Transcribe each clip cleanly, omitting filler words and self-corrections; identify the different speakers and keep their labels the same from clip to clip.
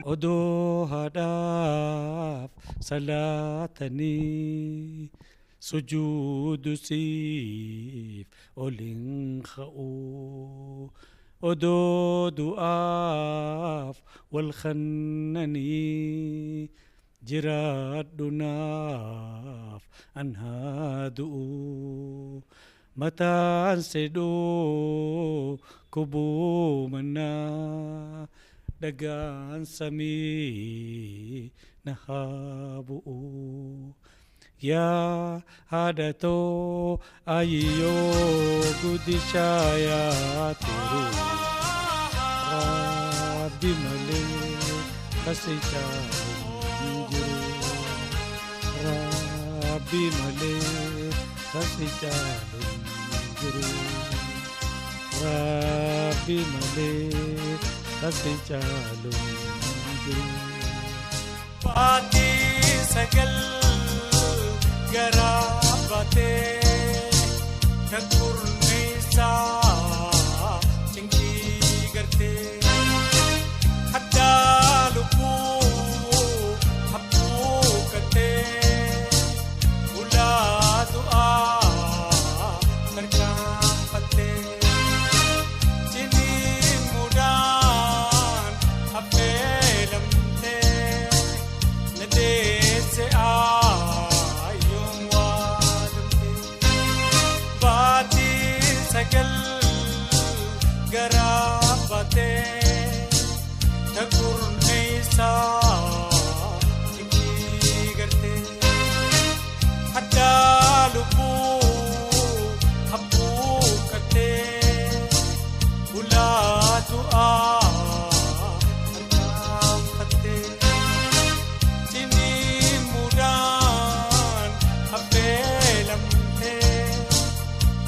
Speaker 1: odoo haadhaaf salaatanii sujuudu siif olin ka'u odoo du'aaf wal khannanii jiraadhu naaf an haa du'u mataan sedhoo kubuu mannaa dagaan samii na haa bu'u yaa haadhatoo ayyoo guddishaa yaa tiru rabbi malee kasi caalu jiru rabbi malee kasi caalu jiru rabbi malee kasi caalu jiru
Speaker 2: Paati sagal garaabate nakurneessa cingii garte haddaa lubbuu habbuu kate ulaa du'aa tarkaanfatte jinii mudaan affeelamte nadeesse ayyuun waadamte baatii sagal garaabate nakurneessa cingii garte haddaa lubbuu habbuu kate ulaa du'aa tarkaanfatte jinii mudaan affeelamte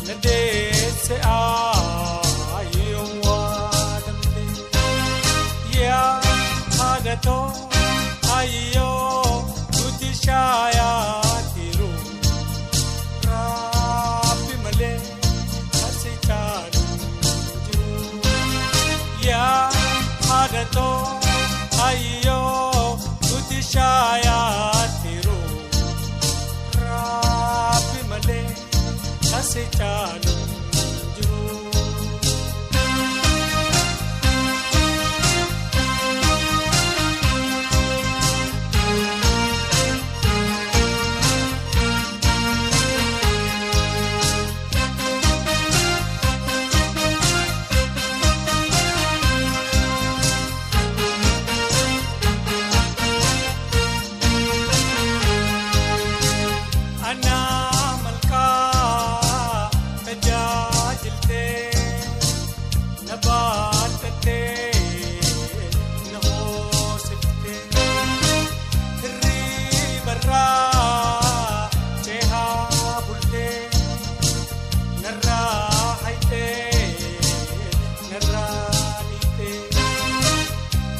Speaker 2: nadeesse ayyuun waadamte yaa haadhatoo ayyoo guddishaa yaa tiru rabbi malee kasi caalu jiru yaa haadhatoo ayyoo guddishaa yaa tiru rabbi malee kasi caalu jiru Anaa malkaa tajaajilte na baadhatte na hoosifte hirribarraa cehaa bulte narraa hayte narraa dhiite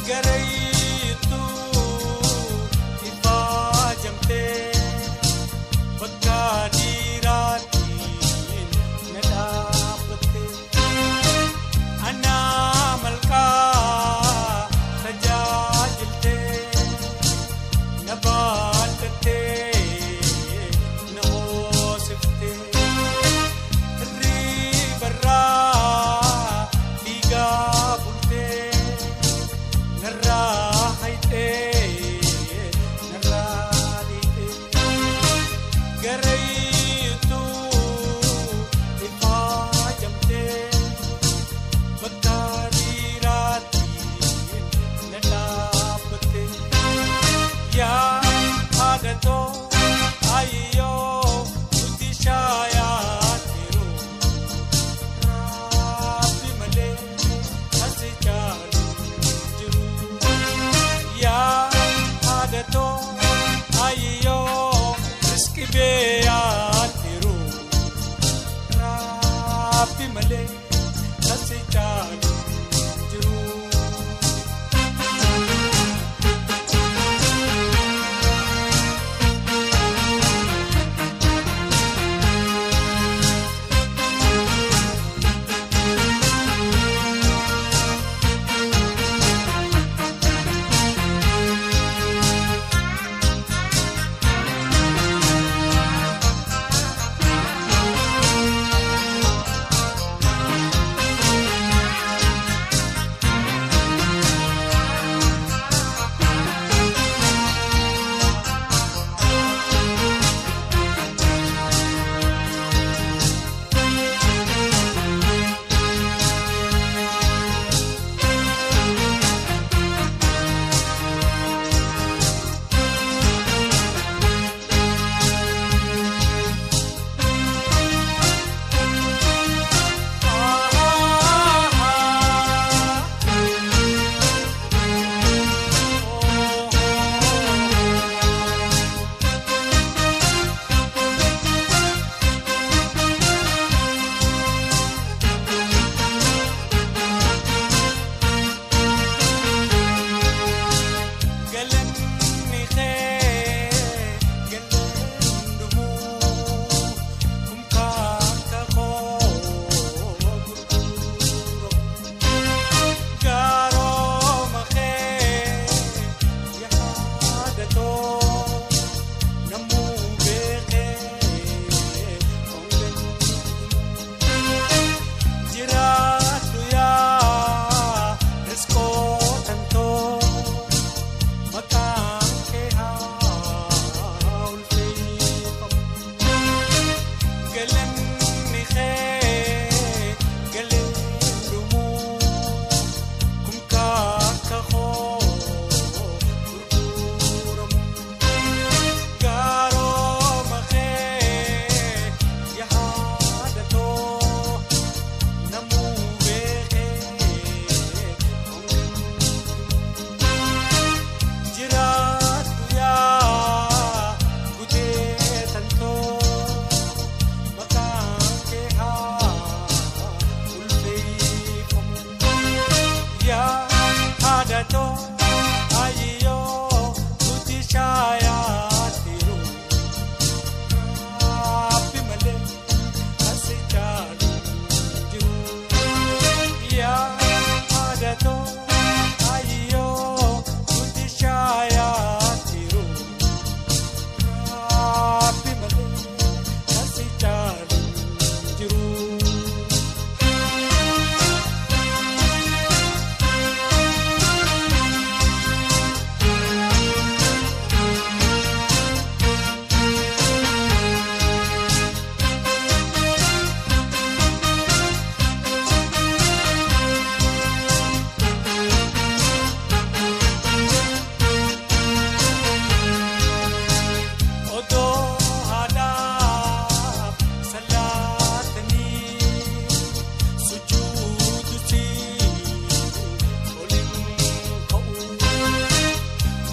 Speaker 2: garayittuu ifaajamte bakka dhiiraatiin na dhaabbatte anaa malkaa tajaajilte na baadhatte na hoosifte hirribarraa dhiigaa bulte narraa hayte narraa dhiite garayittuu ifaajamte bakka dhiiraatiin na dhaabbatte yaa haadhatoo ayyoo guddishaa yaa tiru rabbi malee kasi caalu jiru yaa haadhatoo ayyoo riski bee yaa tiru rabbi malee kasi caalu jiru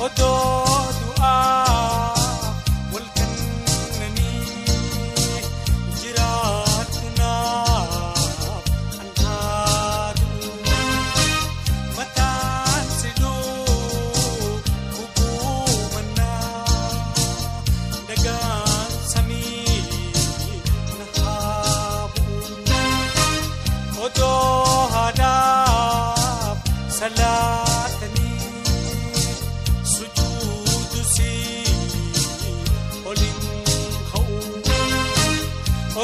Speaker 2: odoo du'aa wal kennanii jiraadhu naaf anhaadhu mataan siduu hubumannaa dagaan samii na haabu odoo haadhaaf salaatanii sujuudu olin ka'u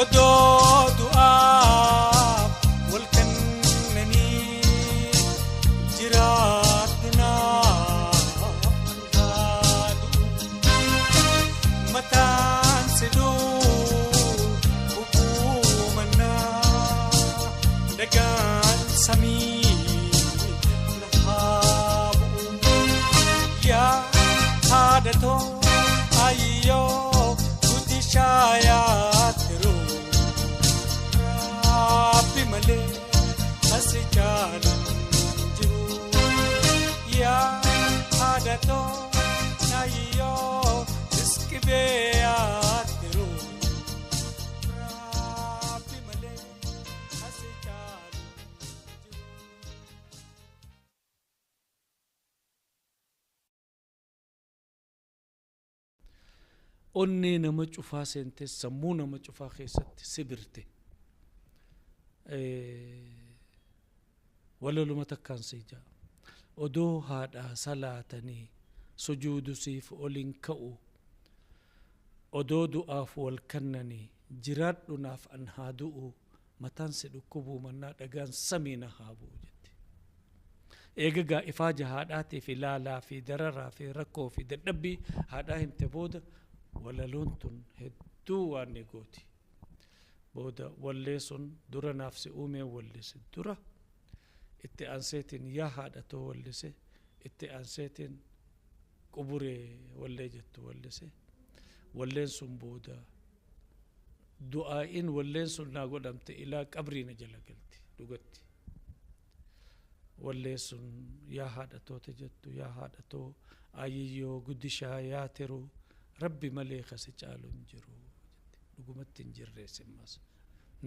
Speaker 2: odoo du'aaf wal kennanii jiraadhu naaf anhaadhu mataan siduu hubumannaa dagaan samii na haabu yaa haadhatoo ayyoo guddishaayaatiru rabbi malee asi jaalan jiru yaa haadhatoo ayyoo riskibeeyaatiru rabbi malee asi jaalan jiru.
Speaker 1: onnee nama cufaa seentee sammuu nama cufaa keessatti sibirte walaluma takkaan siijaa odoo haadhaa salaatanii sujuudusiif olin ka'u odoo du'aaf wal kennanii jiraadhunaaf an haa du'u mataan si dhukkubuu mannaa dhagaan samii na haa bu'u jette eegagaa ifaaja haadhaatii fi laalaa fi dararaa fi rakkoo fi dadhabbii haadhaa himte booda walaloon tun hedduu waan ni gooti booda wallee sun dura naaf si uumee wallise dura itti aanseetiin yaa haadhatoo wallise itti aanseetiin quburee wallee jettu wallise walleen sun booda du'aa'iin walleen sun naa godhamte ilaa qabriina jala galti dhugatti wallee sun yaa haadhatoote jettu yaa haadhatoo ayiyyoo guddishaa yaa tiruu rabbi malee kasi caalu hin jiru dhugumatti hin jirreessimmas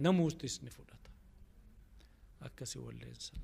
Speaker 1: namuutis ni fudhata akkasi walleensan